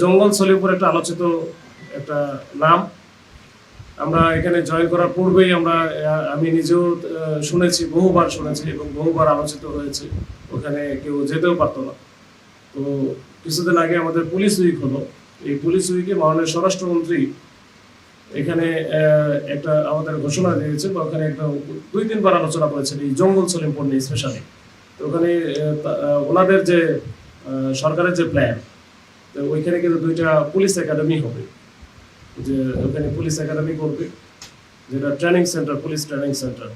জঙ্গল সলিমপুর একটা আলোচিত একটা নাম। আমরা এখানে জয়েন করার পূর্বেই আমি নিজেও শুনেছি, বহুবার শুনেছি এবং বহুবার আলোচিত হয়েছে। ওখানে কেউ যেতেও পারতো না। তো কিছুদিন আগে আমাদের পুলিশ উইক হলো। এই পুলিশ উইকে মাননীয় স্বরাষ্ট্রমন্ত্রী এখানে একটা আমাদের ঘোষণা দিয়েছে, বা ওখানে একটা 2-3 বার আলোচনা করেছেন এই জঙ্গল সলিমপুর নিয়ে স্পেশালি। তো ওখানে ওনাদের যে সরকারের যে প্ল্যান, তো ওইখানে কিন্তু 2টা পুলিশ একাডেমি হবে, যে ওখানে পুলিশ একাডেমি করবে, যেটা training centre, police training centre.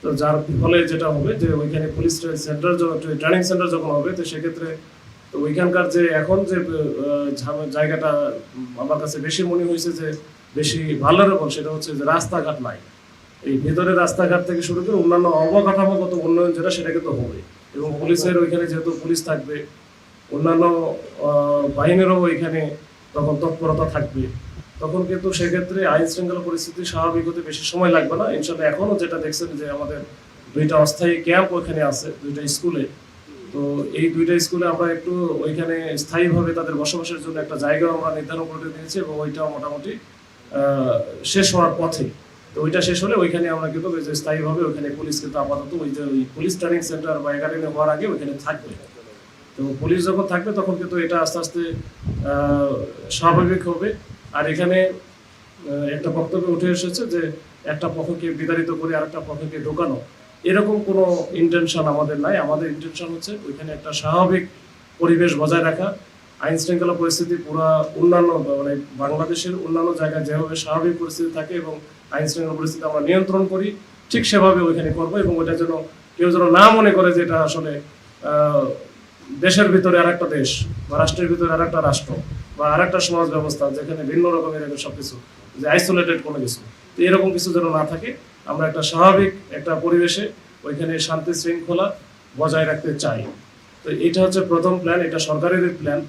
তো যার ফলে যেটা হবে যে ওইখানে পুলিশ সেন্টার, ট্রেনিং সেন্টার যখন হবে, তো সেক্ষেত্রে তো ওইখানকার যে এখন যে জায়গাটা আমার কাছে বেশি মনে হয়েছে যে বেশি ভালোরেবল, সেটা হচ্ছে যে রাস্তাঘাট নাই। এই ভেতরের রাস্তাঘাট থেকে শুরু করে অন্যান্য অবকাঠামোগত উন্নয়ন যেটা, সেটা কিন্তু হবে। এবং পুলিশের ওইখানে যেহেতু পুলিশ থাকবে, অন্যান্য বাহিনীরও ওইখানে তখন তৎপরতা থাকবে, তখন কিন্তু সেক্ষেত্রে আইন শৃঙ্খলা পরিস্থিতি স্বাভাবিক হতে বেশি সময় লাগবে না ইনশাল্লাহ। এখনও যেটা দেখছেন যে আমাদের 2টা অস্থায়ী ক্যাম্প ওইখানে আছে 2টা স্কুলে। তো এই 2টা স্কুলে আমরা একটু ওইখানে স্থায়ীভাবে তাদের বসবাসের জন্য একটা জায়গা আমরা নির্ধারণ করে দিয়েছি, এবং ওইটা মোটামুটি শেষ হওয়ার পথে। তো ওইটা শেষ হলে ওইখানে আমরা কিন্তু যে স্থায়ীভাবে ওইখানে পুলিশ কিন্তু আপাতত ওই পুলিশ ট্রেনিং সেন্টার বা একাডেমি হওয়ার আগে ওইখানে থাকবে। তো পুলিশ যখন থাকবে তখন কিন্তু এটা আস্তে আস্তে স্বাভাবিক হবে। আর এখানে একটা বক্তব্য উঠে এসেছে যে একটা পক্ষকে বিতাড়িত করে আরেকটা পক্ষকে ঢোকানো, এরকম কোনো ইন্টেনশন আমাদের নাই। আমাদের ইন্টেনশন হচ্ছে ওইখানে একটা স্বাভাবিক পরিবেশ বজায় রাখা, আইন শৃঙ্খলা পরিস্থিতি পুরা অন্যান্য মানে বাংলাদেশের অন্যান্য জায়গায় যেভাবে স্বাভাবিক পরিস্থিতি থাকে এবং আইন শৃঙ্খলা পরিস্থিতি আমরা নিয়ন্ত্রণ করি, ঠিক সেভাবে ওইখানে করবো। এবং ওইটা যেন কেউ যেন না মনে করে যে এটা আসলে দেশের ভিতরে আর একটা দেশ, বা রাষ্ট্রের ভিতরে আর একটা রাষ্ট্র, বা আর একটা সমাজ ব্যবস্থা যেখানে ভিন্ন রকমের সবকিছু, যে আইসোলেটেড কোনো কিছু। তো এরকম কিছু যেন না থাকে, আমরা একটা স্বাভাবিক একটা পরিবেশে ওইখানে শান্তি শৃঙ্খলা বজায় রাখতে চাই। তো এটা হচ্ছে প্রথম প্ল্যান, এটা সরকারের প্ল্যান,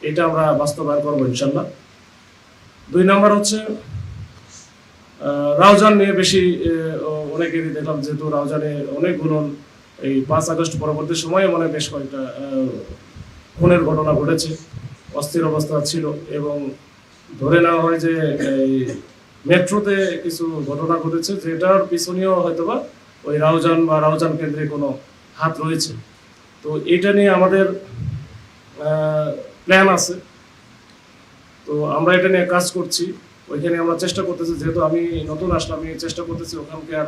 এটা আমরা বাস্তবায়ন করবো ইনশাল্লাহ। 2 নম্বর হচ্ছে রাউজান নিয়ে বেশি অনেকেরই দেখলাম, যেহেতু রাউজানে অনেকগুলো এই 5 আগস্ট পরবর্তী সময়ে মনে বেশ কয়েকটা খুনের ঘটনা ঘটেছে, অস্থির অবস্থা ছিল, এবং ধরে নেওয়া হয় যে এই মেট্রোতে কিছু ঘটনা ঘটেছে, যেটার পিছনেও হয়তোবা ওই রাউজান বা রাউজান কেন্দ্রে কোনো হাত রয়েছে। তো এটা নিয়ে আমাদের প্ল্যান আছে। তো আমরা এটা নিয়ে কাজ করছি। ওইখানে আমরা চেষ্টা করতেছি, যেহেতু আমি নতুন আসলাম, আমি চেষ্টা করতেছি ওখানকার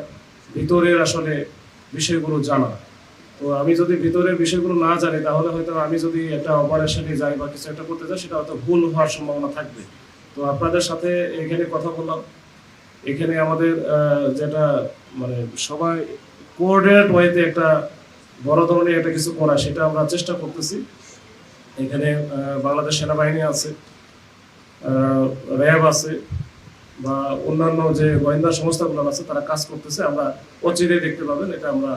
ভিতরের আসলে বিষয়গুলো জানা। তো আমি যদি ভিতরের বিষয়গুলো না জানি, তাহলে হয়তো আমি যদি একটা অপারেশনে যাই বা কিছু একটা করতে যাই, সেটা হয়তো ভুল হওয়ার সম্ভাবনা থাকবে। তো আপনাদের সাথে এখানে কথা বললাম, এখানে আমাদের যেটা মানে সবাই কোঅর্ডিনেট ওয়েতে একটা বড় ধরনের একটা কিছু করা, সেটা আমরা চেষ্টা করতেছি। এখানে বাংলাদেশ সেনাবাহিনী আছে, র্যাব আছে, বা অন্যান্য যে গোয়েন্দা সংস্থাগুলো আছে, তারা কাজ করতেছে। আমরা অচিরেই দেখতে পাবেন। এটা আমরা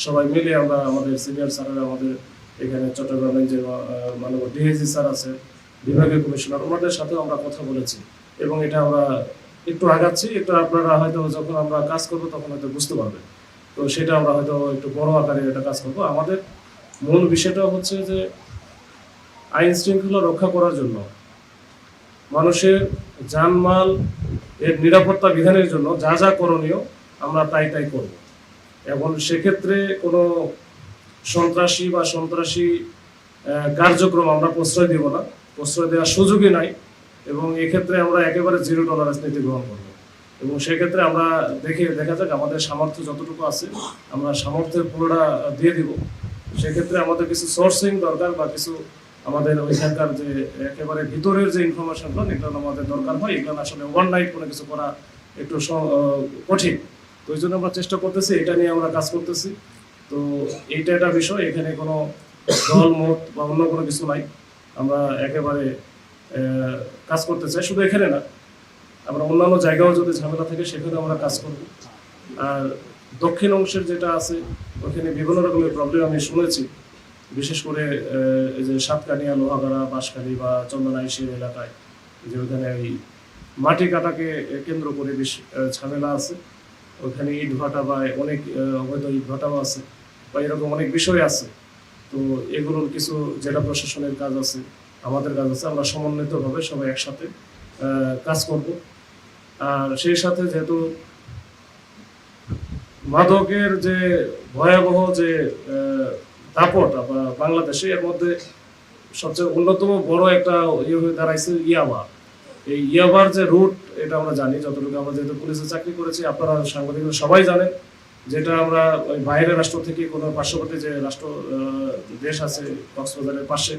সবাই মিলে, আমরা আমাদের সিনিয়র স্যারেরা, আমাদের এখানে চট্টগ্রামের যে মাননীয় ডিএজি স্যার আছে, বিভাগীয় কমিশনার, ওনাদের সাথেও আমরা কথা বলেছি, এবং এটা আমরা একটু আগাচ্ছি। একটু আপনারা হয়তো যখন আমরা কাজ করবো তখন হয়তো বুঝতে পারবেন। তো সেটা আমরা হয়তো একটু বড় আকারে এটা কাজ করবো। আমাদের মূল বিষয়টা হচ্ছে যে আইন শৃঙ্খলা রক্ষা করার জন্য, মানুষের জানমাল এর নিরাপত্তা বিধানের জন্য যা যা করণীয় আমরা তাই করব। এবং সেক্ষেত্রে কোনো সন্ত্রাসী বা সন্ত্রাসী কার্যক্রম আমরা প্রশ্রয় দেব না, প্রশ্রয় দেওয়ার সুযোগই নাই। এবং এক্ষেত্রে আমরা একেবারে 0 টলারেন্স নীতি গ্রহণ করব। এবং সেক্ষেত্রে আমরা দেখা যাক আমাদের সামর্থ্য যতটুকু আছে, আমরা সামর্থ্যের পুরোটা দিয়ে দিব। সেক্ষেত্রে আমাদের কিছু সোর্সিং দরকার, বা কিছু আমাদের ওইখানকার যে একেবারে ভিতরের যে ইনফরমেশনগুলো, এগুলো আমাদের দরকার হয়। এগুলো আসলে ওভারনাইট কোনো কিছু করা একটু কঠিন। তো ওই জন্য আমরা চেষ্টা করতেছি, এটা নিয়ে আমরা কাজ করতেছি। তো এইটা একটা বিষয়, এখানে কোনো দল মত বা অন্য কোনো কিছু নাই। আমরা একেবারে কাজ করতে চাই, শুধু এখানে না, আমরা অন্যান্য জায়গাও যদি ঝামেলা থাকে সেখানে আমরা কাজ করব। আর দক্ষিণ অংশের যেটা আছে, ওখানে বিভিন্ন রকমের প্রবলেম আমি শুনেছি, বিশেষ করে এই যে সাতকানিয়া, লোহাগাড়া, বাঁশখালী বা চন্দনাইশের এলাকায়, যে ওখানে এই মাটি কাটাকে কেন্দ্র করে বেশ ঝামেলা আছে। ওখানে ইট ভাটা বা অনেক অবৈধ ইট ভাটাও আছে, বা এরকম অনেক বিষয় আছে। তো এগুলোর কিছু জেলা প্রশাসনের কাজ আছে, আমাদের কাজ আছে, আমরা সমন্বিতভাবে সবাই একসাথে কাজ করব। আর সেই সাথে যেহেতু মাদকের যে ভয়াবহ যে দাপট বাংলাদেশে, এর মধ্যে সবচেয়ে অন্যতম বড় একটা ইয়ে হয়ে দাঁড়াইছে ইয়াবা। এই ইয়াবার যে রুট, এটা আমরা জানি, যতটুকু আমরা যেহেতু পুলিশে চাকরি করেছি, আপনারা সাংবাদিকরা সবাই জানেন, যেটা আমরা ওই বাইরের রাষ্ট্র থেকে কোনো পার্শ্ববর্তী যে রাষ্ট্র দেশ আছে কক্সবাজারের পাশে,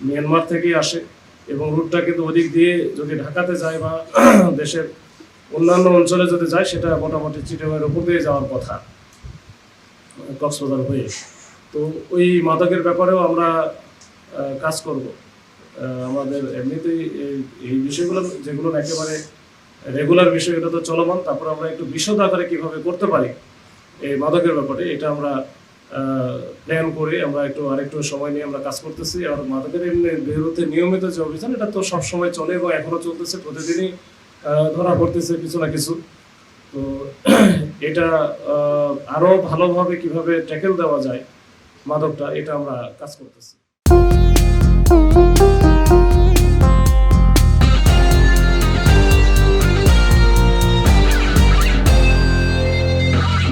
মিয়ানমার থেকেই আসে, এবং রুটটা কিন্তু ওদিক দিয়ে যদি ঢাকাতে যায় বা দেশের অন্যান্য অঞ্চলে যদি যায়, সেটা মোটামুটি চিটাগাংয়ের উপর দিয়ে যাওয়ার কথা কক্সবাজার হয়ে। তো ওই মাদকের ব্যাপারেও আমরা কাজ করব। আমাদের এমনিতেই এই বিষয়গুলো যেগুলো একেবারে রেগুলার বিষয়, এটা তো চলমান, তারপর আমরা একটু বিশদ আকারে কিভাবে করতে পারি এই মাদকের ব্যাপারে, এটা আমরা প্ল্যান করে আমরা আরেকটু সময় নিয়ে আমরা কাজ করতেছি। আর মাদকের বিরুদ্ধে নিয়মিত যে অভিযান, এটা তো সবসময় চলে এবং এখনো চলতেছে, প্রতিদিনই ধরা পড়তেছে কিছু না কিছু। তো এটা আরো ভালোভাবে কিভাবে ট্যাকেল দেওয়া যায় মাদকটা, এটা আমরা কাজ করতেছি।